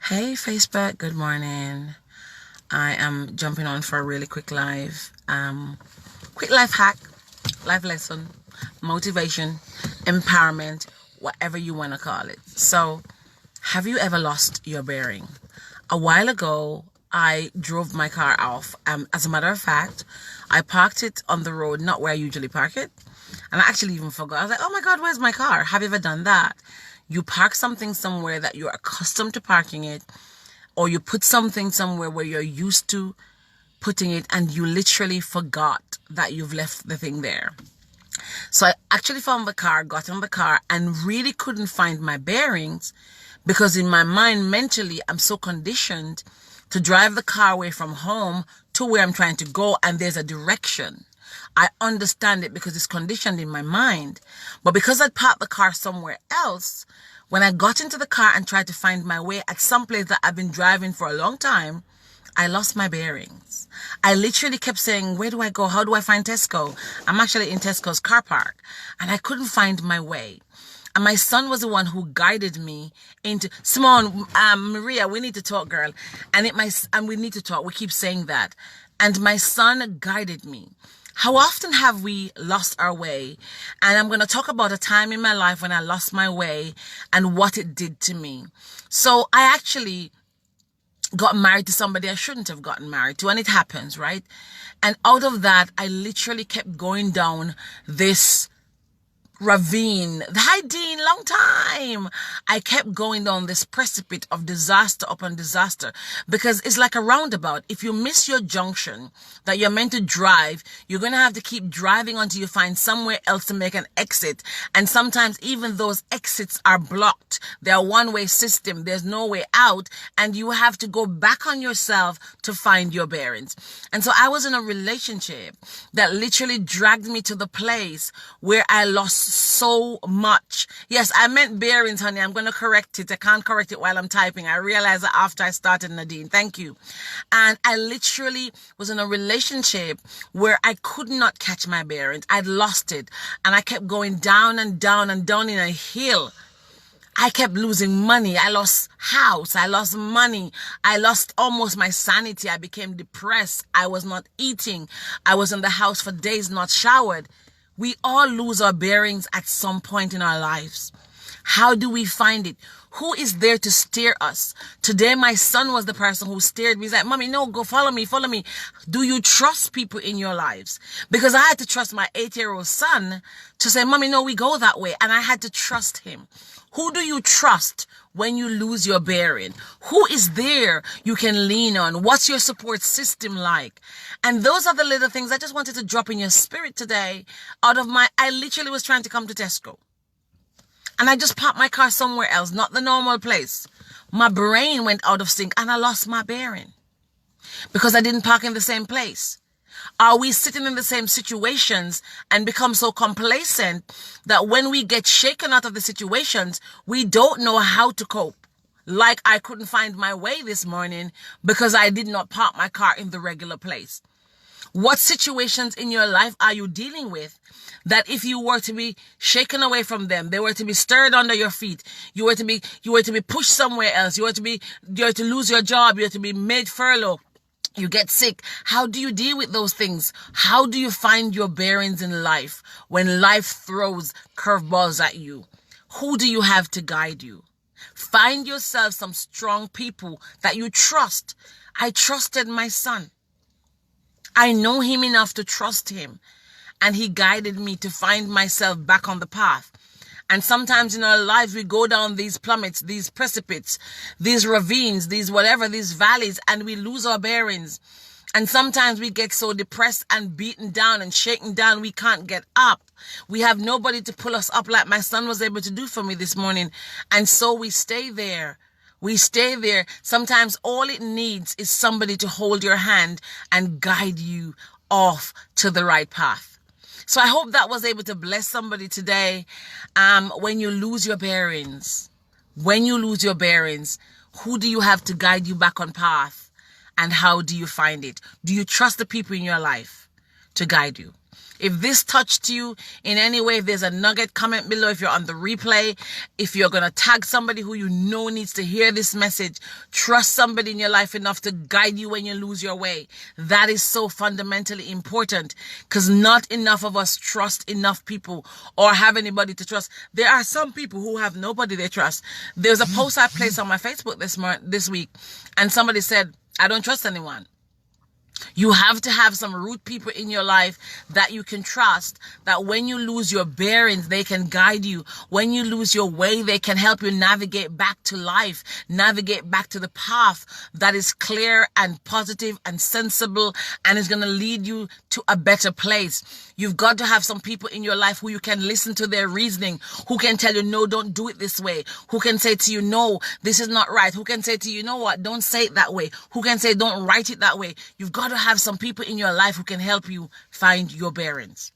Hey Facebook, good morning. I am jumping on for a really quick quick life hack, life lesson, motivation, empowerment, whatever you want to call it. So, have you ever lost your bearing? A while ago, I drove my car off. As a matter of fact, I parked it on the road, not where I usually park it. And I actually even forgot. I was like, oh my God, where's my car? Have you ever done that? You park something somewhere that you're accustomed to parking it, or you put something somewhere where you're used to putting it and you literally forgot that you've left the thing there. So I actually found the car, got in the car, and really couldn't find my bearings because in my mind, mentally, I'm so conditioned to drive the car away from home to where I'm trying to go, and there's a direction. I understand it because it's conditioned in my mind. But because I'd parked the car somewhere else, when I got into the car and tried to find my way at some place that I've been driving for a long time, I lost my bearings. I literally kept saying, where do I go? How do I find Tesco? I'm actually in Tesco's car park. And I couldn't find my way. And my son was the one who guided me into, Simone, Maria, we need to talk, girl. And we need to talk. We keep saying that. And my son guided me. How often have we lost our way? And I'm going to talk about a time in my life when I lost my way and what it did to me. So I actually got married to somebody I shouldn't have gotten married to, and it happens, right? And out of that, I literally kept going down this ravine. Hi, Dean, long time. I kept going down this precipice of disaster upon disaster because it's like a roundabout. If you miss your junction that you're meant to drive, you're going to have to keep driving until you find somewhere else to make an exit. And sometimes even those exits are blocked. They're a one-way system. There's no way out. And you have to go back on yourself to find your bearings. And so I was in a relationship that literally dragged me to the place where I lost so much. Yes, I meant bearings, honey. I'm going to correct it. I can't correct it while I'm typing. I realized that after I started, Nadine. Thank you. And I literally was in a relationship where I could not catch my bearings. I'd lost it. And I kept going down and down and down in a hill. I kept losing money. I lost house. I lost money. I lost almost my sanity. I became depressed. I was not eating. I was in the house for days, not showered. We all lose our bearings at some point in our lives. How do we find it? Who is there to steer us? Today, my son was the person who steered me. He's like, Mommy, no, go follow me, follow me. Do you trust people in your lives? Because I had to trust my 8-year-old son to say, Mommy, no, we go that way. And I had to trust him. Who do you trust when you lose your bearing? Who is there you can lean on? What's your support system like? And those are the little things I just wanted to drop in your spirit today. I literally was trying to come to Tesco. And I just parked my car somewhere else, not the normal place. My brain went out of sync and I lost my bearing because I didn't park in the same place. Are we sitting in the same situations and become so complacent that when we get shaken out of the situations, we don't know how to cope? Like I couldn't find my way this morning because I did not park my car in the regular place. What situations in your life are you dealing with that if you were to be shaken away from them, they were to be stirred under your feet, you were to be pushed somewhere else, you were to lose your job, you were to be made furlough, you get sick. How do you deal with those things? How do you find your bearings in life when life throws curveballs at you? Who do you have to guide you? Find yourself some strong people that you trust. I trusted my son. I know him enough to trust him. And he guided me to find myself back on the path. And sometimes in our lives, we go down these plummets, these precipices, these ravines, these valleys, and we lose our bearings. And sometimes we get so depressed and beaten down and shaken down, we can't get up. We have nobody to pull us up like my son was able to do for me this morning. And so we stay there. We stay there. Sometimes all it needs is somebody to hold your hand and guide you off to the right path. So I hope that was able to bless somebody today. When you lose your bearings, who do you have to guide you back on path? And how do you find it? Do you trust the people in your life to guide you? If this touched you in any way, if there's a nugget, comment below. If you're on the replay, if you're going to tag somebody who you know needs to hear this message, trust somebody in your life enough to guide you when you lose your way. That is so fundamentally important, because not enough of us trust enough people or have anybody to trust. There are some people who have nobody they trust. There's a post I placed on my Facebook this week, and somebody said, I don't trust anyone. You have to have some root people in your life that you can trust, that when you lose your bearings, they can guide you. When you lose your way, they can help you navigate back to life, navigate back to the path that is clear and positive and sensible and is going to lead you to a better place. You've got to have some people in your life who you can listen to their reasoning, who can tell you, no, don't do it this way, who can say to you, no, this is not right, who can say to you, you know what, don't say it that way, who can say, don't write it that way. You've got to have some people in your life who can help you find your bearings.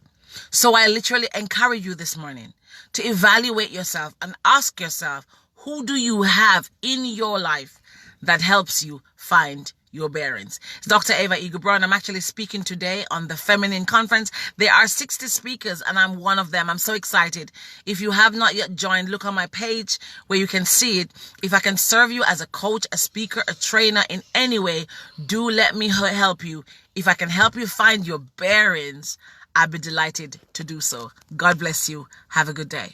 So I literally encourage you this morning to evaluate yourself and ask yourself, who do you have in your life that helps you find your bearings? It's Dr. Ava Eagle Brown. I'm actually speaking today on the Feminine Conference. There are 60 speakers and I'm one of them. I'm so excited. If you have not yet joined, look on my page where you can see it. If I can serve you as a coach, a speaker, a trainer in any way, do let me help you. If I can help you find your bearings, I'd be delighted to do so. God bless you. Have a good day.